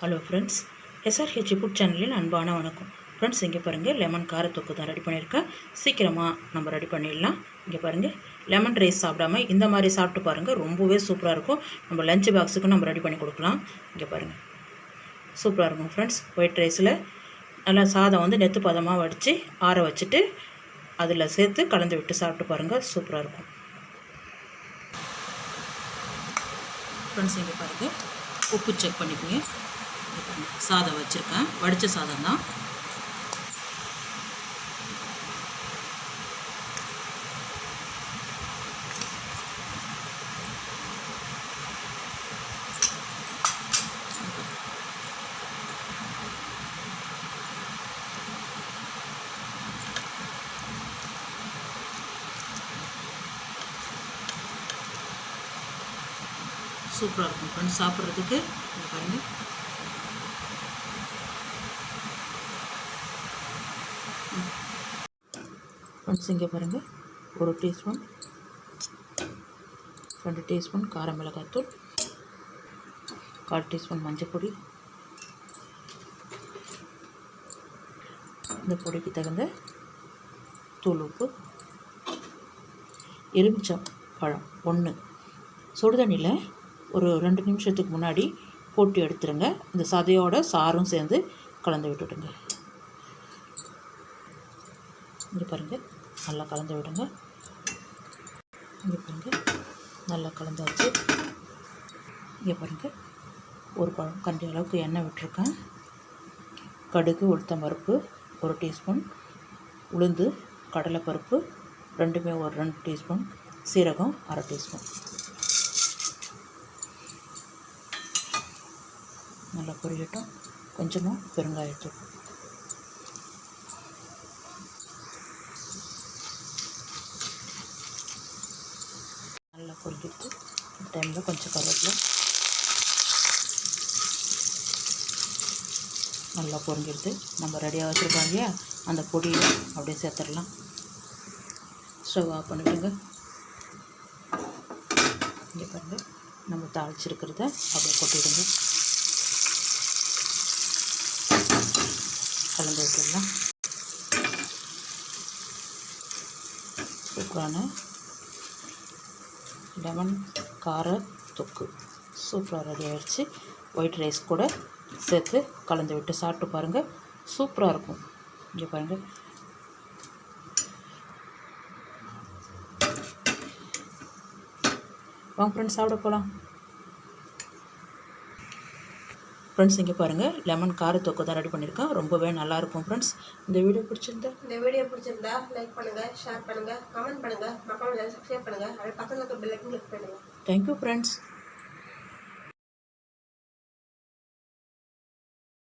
Hello friends, SRH food சேனலில் அன்பான வணக்கம். ஃப்ரெண்ட்ஸ், இங்கே பாருங்கள், லெமன் காரத்தொக்கு தான் ரெடி பண்ணியிருக்கேன். சீக்கிரமாக நம்ம ரெடி பண்ணிடலாம். இங்கே பாருங்கள், லெமன் ரைஸ் சாப்பிடாம இந்த மாதிரி சாப்பிட்டு பாருங்கள், ரொம்பவே சூப்பராக இருக்கும். நம்ம லஞ்ச் பாக்ஸுக்கு நம்ம ரெடி பண்ணி கொடுக்கலாம். இங்கே பாருங்கள், சூப்பராக இருக்கும் ஃப்ரெண்ட்ஸ். ஒயிட் ரைஸில் நல்லா சாதம் வந்து நெத்து பதமாக வடித்து ஆற வச்சுட்டு அதில் சேர்த்து கலந்து விட்டு சாப்பிட்டு பாருங்கள், சூப்பராக இருக்கும். ஃப்ரெண்ட்ஸ், இங்கே பாருங்கள், உப்பு செக் பண்ணிக்கோங்க. சாதம் வச்சுருக்கேன், வடித்த சாதம் தான். சூப்பராக இருக்கும் ஃப்ரெண்ட்ஸ் சாப்பிட்றதுக்கு. பாருங்கள், ஃப்ரெண்ட்ஸ் இங்கே பாருங்கள், 1 டீஸ்பூன் 2 டீஸ்பூன் கார மிளகாய்த்தூள், 1/4 டீஸ்பூன் மஞ்சள் பொடி, இந்த பொடிக்கு தகுந்த தூள் உப்பு, எலுமிச்சம் பழம் 1 சுடுதண்ணியில் ஒரு 2 நிமிஷத்துக்கு முன்னாடி போட்டு எடுத்துருங்க. இந்த சதையோட சாரும் சேர்ந்து கலந்து விட்டுடுங்க. இங்கே பாருங்கள், நல்லா கலந்து விடுங்க. இங்கே பாருங்கள், நல்லா கலந்தாச்சு. இங்கே பாருங்கள், ஒரு பழம் கண்டி அளவுக்கு எண்ணெய் விட்டுருக்கேன். கடுகு, உளுத்தம் பருப்பு 1 டீஸ்பூன், உளுந்து, கடலைப்பருப்பு ரெண்டுமே ஒரு 2 டீஸ்பூன், சீரகம் 1/2 டீஸ்பூன். நல்லா பொரியட்டும். கொஞ்சமாக பெருங்காயத்தூள். நல்லா பொரிஞ்சிட்டு டைமில் கொஞ்சம் கருவேப்பிலை. நல்லா பொரிஞ்சிடுது. நம்ம ரெடியாக வச்சுருக்கோம் இல்லையா, அந்த பொடியை அப்படியே சேர்த்துடலாம். ஸ்டவ் ஆஃப் பண்ணிவிடுங்க. இங்கே பாருங்கள், நம்ம தாளிச்சிருக்கிறத அப்படியே கொட்டிவிடுங்க. கலந்து விட்டுடலாம். சூப்பரான லெமன் கார தொக்கு சூப்பராக ரெடி ஆகிடுச்சு. ஒயிட் ரைஸ் கூட சேர்த்து கலந்து விட்டு சாப்பிட்டு பாருங்கள், சூப்பராக இருக்கும். இங்கே பாருங்கள், வாங்க ஃப்ரெண்ட்ஸ் சாப்பிட போகலாம். ஃப்ரெண்ட்ஸ், இங்கே பாருங்கள், லெமன் கார தொக்கு தான் ரெடி பண்ணியிருக்கேன். ரொம்பவே நல்லாயிருக்கும் ஃப்ரெண்ட்ஸ். இந்த வீடியோ பிடிச்சிருந்தா லைக் பண்ணுங்கள், ஷேர் பண்ணுங்கள், கமெண்ட் பண்ணுங்கள், மறக்காம சப்ஸ்கிரைப் பண்ணுங்கள். அப்படியே பக்கத்தில் இருக்க பெல் ஐக்கன் கிளிக் பண்ணுங்கள். Thank you friends.